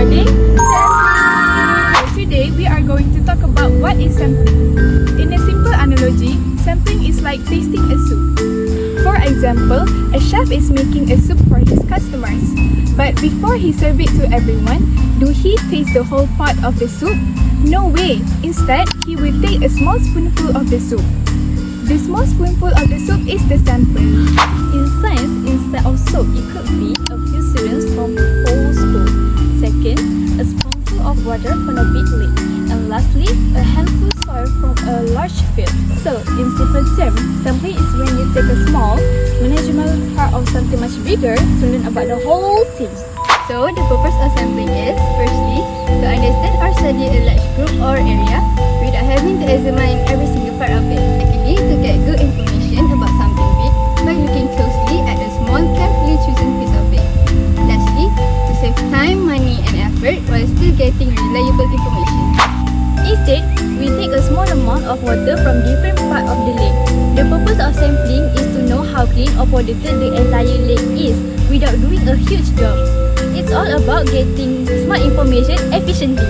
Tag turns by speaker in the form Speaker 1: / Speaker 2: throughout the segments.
Speaker 1: Starting sampling! Today we are going to talk about what is sampling. In a simple analogy, sampling is like tasting a soup. For example, a chef is making a soup for his customers. But before he serves it to everyone, do he taste the whole pot of the soup? No way! Instead, he will take a small spoonful of the soup. The small spoonful of the soup is the sample.
Speaker 2: In science, instead of soap, it could be a few syringes from a whole spoon. Second, a spoonful of water from a big lake. And lastly, a handful of soil from a large field. So, in simple terms, sampling is when you take a small, manageable part of something much bigger to learn about the whole thing. So, the purpose of sampling is, firstly, to understand or study a large group or area without having to examine every single part of it. Secondly, to get good information about something big by looking closely at a small, carefully chosen piece of it. Lastly, to save time, money and effort while still getting reliable information. Instead, we take a small amount of water from different parts of the lake. The purpose of sampling is to know how clean or polluted the entire lake is without doing a huge job. It's all about getting smart information efficiently.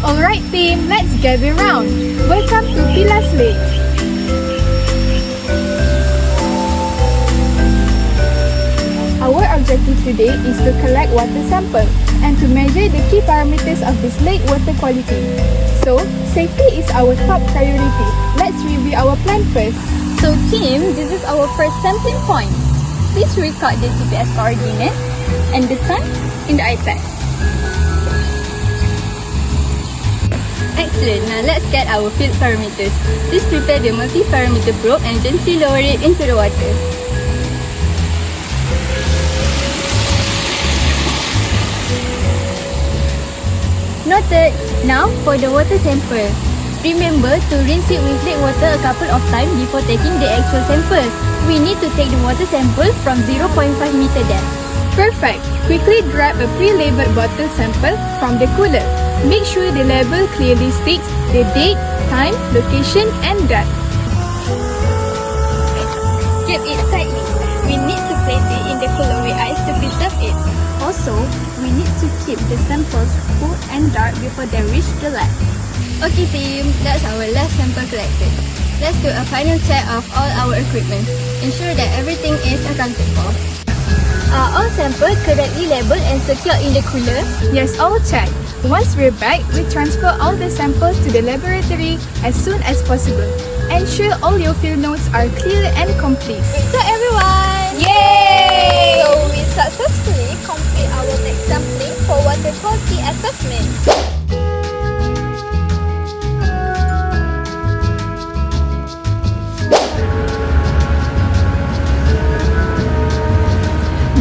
Speaker 1: Alright team, let's gather round. Welcome to Pilas Lake. Our objective today is to collect water sample and to measure the key parameters of this lake water quality. So, safety is our top priority. Let's review our plan first.
Speaker 2: So team, this is our first sampling point. Please record the GPS coordinate and the time in the iPad. Excellent, now let's get our field parameters. Please prepare the multi-parameter probe and gently lower it into the water. Noted! Now for the water sample. Remember to rinse it with lake water a couple of times before taking the actual sample. We need to take the water sample from 0.5 meter depth.
Speaker 1: Perfect! Quickly grab a pre-labeled bottle sample from the cooler. Make sure the label clearly states the date, time, location and date.
Speaker 2: Keep it tightly. We need to place it in the cooler with ice to preserve it. Also, we need to keep the samples cool and dark before they reach the lab. Okay team, that's our last sample collected. Let's do a final check of all our equipment. Ensure that everything is accounted for. Are all samples correctly labeled and secured in the cooler?
Speaker 1: Yes, all checked. Once we're back, we transfer all the samples to the laboratory as soon as possible. Ensure all your field notes are clear and complete.
Speaker 2: So everyone!
Speaker 1: Yay!
Speaker 2: So we successfully complete our next sampling for water quality assessment.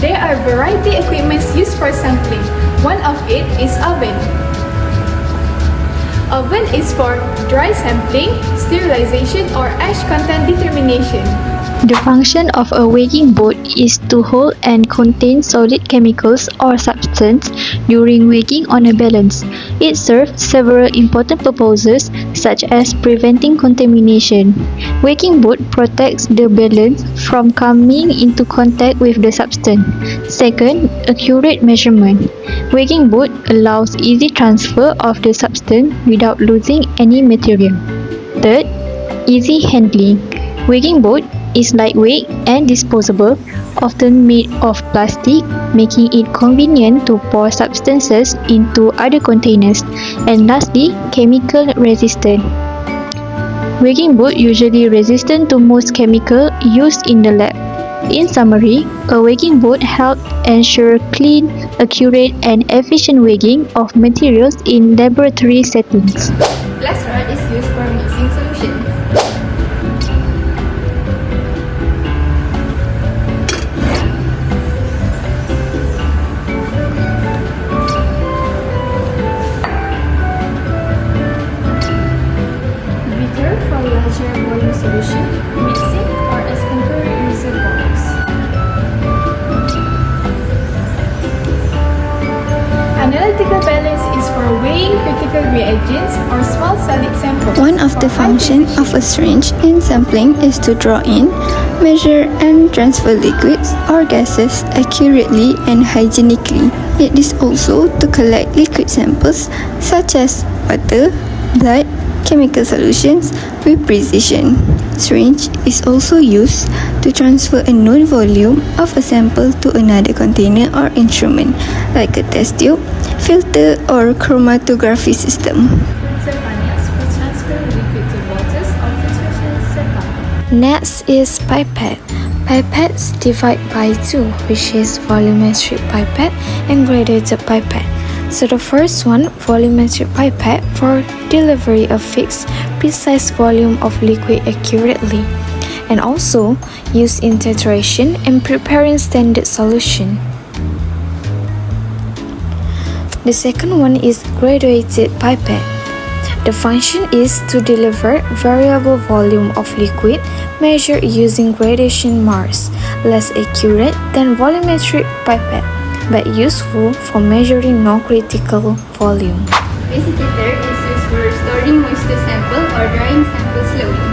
Speaker 1: There are variety equipments used for sampling. One of it is oven. Oven is for dry sampling, sterilization or ash content determination.
Speaker 3: The function of a weighing board is to hold and contain solid chemicals or substance during weighing on a balance. It serves several important purposes such as preventing contamination. Weighing board protects the balance from coming into contact with the substance. Second, accurate measurement. Weighing board allows easy transfer of the substance without losing any material. Third, easy handling. Weighing board is lightweight and disposable, often made of plastic, making it convenient to pour substances into other containers. And lastly, chemical resistant. Weighing board usually resistant to most chemicals used in the lab. In summary, a weighing board helps ensure clean, accurate and efficient weighing of materials in laboratory settings.
Speaker 2: Glass rod is used for mixing solutions. Beaker for larger volume solution, mixing or as temporary reservoirs.
Speaker 1: Analytical balance is for weighing critical reagents or small solid samples.
Speaker 4: One of the functions of a syringe in sampling is to draw in, measure and transfer liquids or gases accurately and hygienically. It is also to collect liquid samples such as water, blood, chemical solutions with precision. Syringe is also used to transfer a known volume of a sample to another container or instrument, like a test tube, filter, or chromatography system.
Speaker 2: Filter funnels for transfer liquid to waters or filtration setup.
Speaker 5: Next is pipette. Pipettes divide by two, which is volumetric pipette and graduated pipette. So the first one, volumetric pipette, for delivery of fixed, precise volume of liquid accurately, and also used in titration and preparing standard solution. The second one is graduated pipette. The function is to deliver variable volume of liquid measured using gradation marks, less accurate than volumetric pipette, but useful for measuring non-critical volume.
Speaker 4: Precipitator is used for storing moisture sample or drying sample slowly.